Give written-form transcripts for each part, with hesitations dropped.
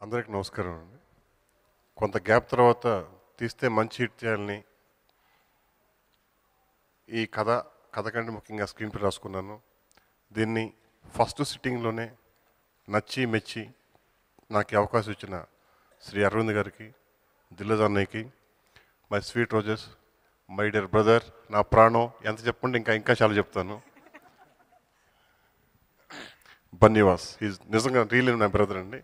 అందరికి నమస్కారం అండి. కొంత గ్యాప్ తర్వాత తీస్తే మంచి హిట్ చేయాలని ఈ కథ కంటే ముఖ్యంగా స్క్రీన్ ప్లే రాసుకున్నాను. దీన్ని ఫస్ట్ సిట్టింగ్లోనే నచ్చి మెచ్చి నాకు ఈ అవకాశం ఇచ్చిన శ్రీ అరవింద్ గారికి, దిల్రాజు అన్నయ్యకి, my sweet roses, my dear brother, నా ప్రాణం, ఎంత చెప్పండి ఇంకా చాలా చెప్తాను. బన్నీవాస్ ఈజ్ నిజంగా రియల్లీ నా బ్రదర్ అండి.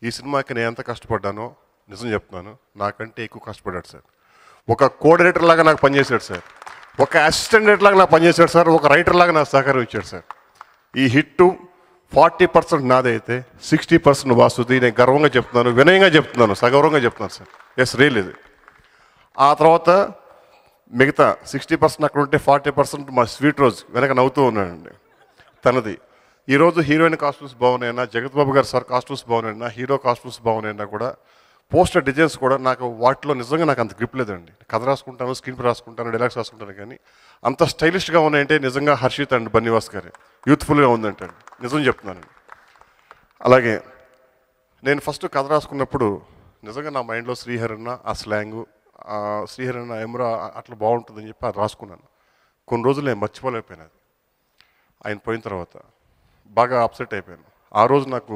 ఈ సినిమాకి నేను ఎంత కష్టపడ్డానో నిజం చెప్తున్నాను, నాకంటే ఎక్కువ కష్టపడ్డాడు సార్. ఒక కోఆర్డినేటర్ లాగా నాకు పనిచేశాడు సార్, ఒక అసిస్టెంట్ డైరెక్టర్ లాగా నాకు పనిచేశాడు సార్, ఒక రైటర్ లాగా నాకు సహకారం ఇచ్చాడు సార్. ఈ హిట్ 40% నాదే అయితే 60% వాసుది. నేను గర్వంగా చెప్తున్నాను, వినయంగా చెప్తున్నాను, సగౌరవంగా చెప్తున్నాను సార్. ఎస్ రియల్ ఇది. ఆ తర్వాత మిగతా 60% అక్కడ ఉంటే 40% మా స్వీట్ రోజ్ వెనక నవ్వుతూ ఉన్నాడండి తనది. ఈరోజు హీరోయిన్ కాస్ట్యూమ్స్ బాగున్నాయన్నా, జగత్ బాబు గారు సార్ కాస్ట్యూమ్స్ బాగున్నాయన్నా, హీరో కాస్ట్యూమ్స్ బాగున్నాయన్నా కూడా, పోస్టర్ డిజైన్స్ కూడా నాకు వాటిలో నిజంగా నాకు అంత గ్రిప్ లేదండి. కథ రాసుకుంటాను, స్క్రీన్ ప్లే రాసుకుంటాను, డైలాగ్స్ రాసుకుంటాను, కానీ అంత స్టైలిష్గా ఉన్నాయంటే నిజంగా హర్షిత్ అండ్ బన్నీవాస్ గారే. యూత్ఫుల్గా ఉందంటే నిజం చెప్తున్నానండి. అలాగే నేను ఫస్ట్ కథ రాసుకున్నప్పుడు నిజంగా నా మైండ్లో శ్రీహరణ, ఆ స్లాంగు, శ్రీహరణ ఎమ్రా అట్లా బాగుంటుందని చెప్పి అది రాసుకున్నాను. కొన్ని రోజులు నేను మర్చిపోలేకపోయాను. అది ఆయన పోయిన తర్వాత బాగా అప్సెట్ అయిపోయాను. ఆ రోజు నాకు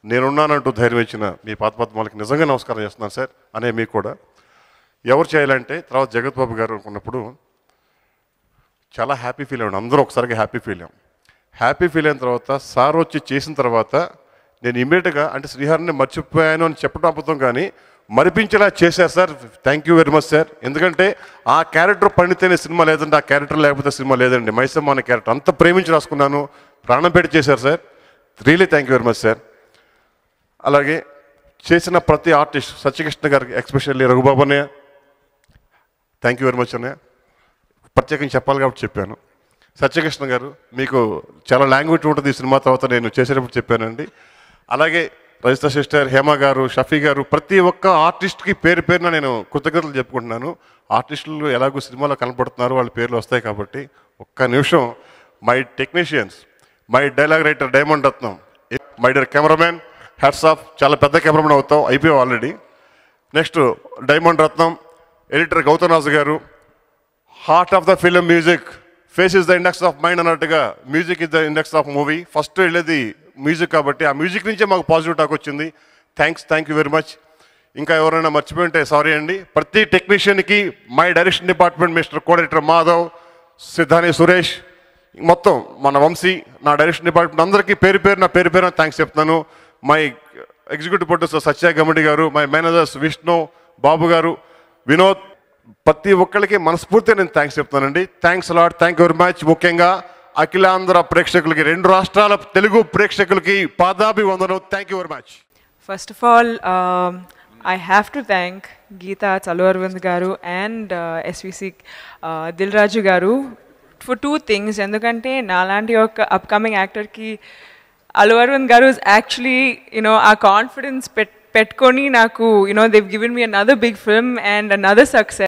నేనున్నానంటూ ధైర్యం ఇచ్చిన మీ పాదపద్మాలకి నిజంగా నమస్కారం చేస్తున్నాను సార్. అనే మీకు కూడా ఎవరు చేయాలంటే తర్వాత జగత్ బాబు గారు అనుకున్నప్పుడు చాలా హ్యాపీ ఫీల్ అయ్యాను. అందరూ ఒకసారిగా హ్యాపీ ఫీల్ అయిన తర్వాత సార్ వచ్చి చేసిన తర్వాత నేను ఇమ్మీడియట్గా అంటే శ్రీహరిని మర్చిపోయాను అని చెప్పడం అబద్ధం, కానీ మరిపించేలా చేశారు sir. Thank you very much sir. ఎందుకంటే ఆ క్యారెక్టర్ పండితేనే సినిమా లేదంటే ఆ క్యారెక్టర్ లేకపోతే సినిమా లేదండి. మైసమ్మ అనే క్యారెక్టర్ అంత ప్రేమించి రాసుకున్నాను, ప్రాణం పెట్టి చేశారు sir. Really thank you very much sir. అలాగే చేసిన ప్రతి ఆర్టిస్ట్, సత్యకృష్ణ గారికి ఎక్స్పెషల్లీ రఘుబాబు అన్నయ్య, థ్యాంక్ యూ వెరీ మచ్ అన్నయ్య. ప్రత్యేకంగా చెప్పాలి కాబట్టి చెప్పాను. సత్యకృష్ణ గారు మీకు చాలా లాంగ్వేజ్ ఉంటుంది ఈ సినిమా తర్వాత నేను చేసేటప్పుడు చెప్పానండి. అలాగే రజిత సిస్టర్, హేమ గారు, షఫీ గారు, ప్రతి ఒక్క ఆర్టిస్ట్కి పేరున నేను కృతజ్ఞతలు చెప్పుకుంటున్నాను. ఆర్టిస్టులు ఎలాగో సినిమాలో కనపడుతున్నారు, వాళ్ళ పేర్లు వస్తాయి కాబట్టి. ఒక్క నిమిషం. My technicians, my dialogue writer Diamond Ratnam, my dear cameraman, hats off. చాలా పెద్ద కెమెరామెన్ అవుతావు, అయిపోయావు already. Next Diamond Ratnam, editor Gautam Raju garu, heart of the film music, face is the index of mind అన్నట్టుగా music is the index of movie. First వెళ్ళేది music కాబట్టి ఆ music నుంచే మాకు పాజిటివ్ టాక్ వచ్చింది. Thank you very much. ఇంకా ఎవరైనా మర్చిపోయి ఉంటే సారీ అండి. ప్రతి టెక్నీషియన్కి, my direction department mister coordinator Madhav, Siddhani Suresh, మొత్తం మన వంశీ, నా డైరెక్షన్ డిపార్ట్మెంట్ అందరికీ పేరున థ్యాంక్స్ చెప్తున్నాను. మై ఎగ్జిక్యూటివ్ ప్రొడ్యూసర్ సత్య గమడి గారు, మై మేనేజర్స్ విష్ణు, బాబు గారు, వినోద్, ప్రతి ఒక్కరికి మనస్ఫూర్తిగా నేను థ్యాంక్స్ చెప్తానండి. Thanks a lot, thank you very much. ముఖ్యంగా అఖిలాంధ్ర ప్రేక్షకులకి, 2 రాష్ట్రాల తెలుగు ప్రేక్షకులకి పాదాభివందనం. Thank you very much. First of all, I have to thank Geeta Chalu Arvind garu and SVC Dilraju garu for 2 things. Endukante nalanti oka upcoming actor ki Alu Arvind garu is actually, our confidence petkoni naku, they've given me another big film and another success.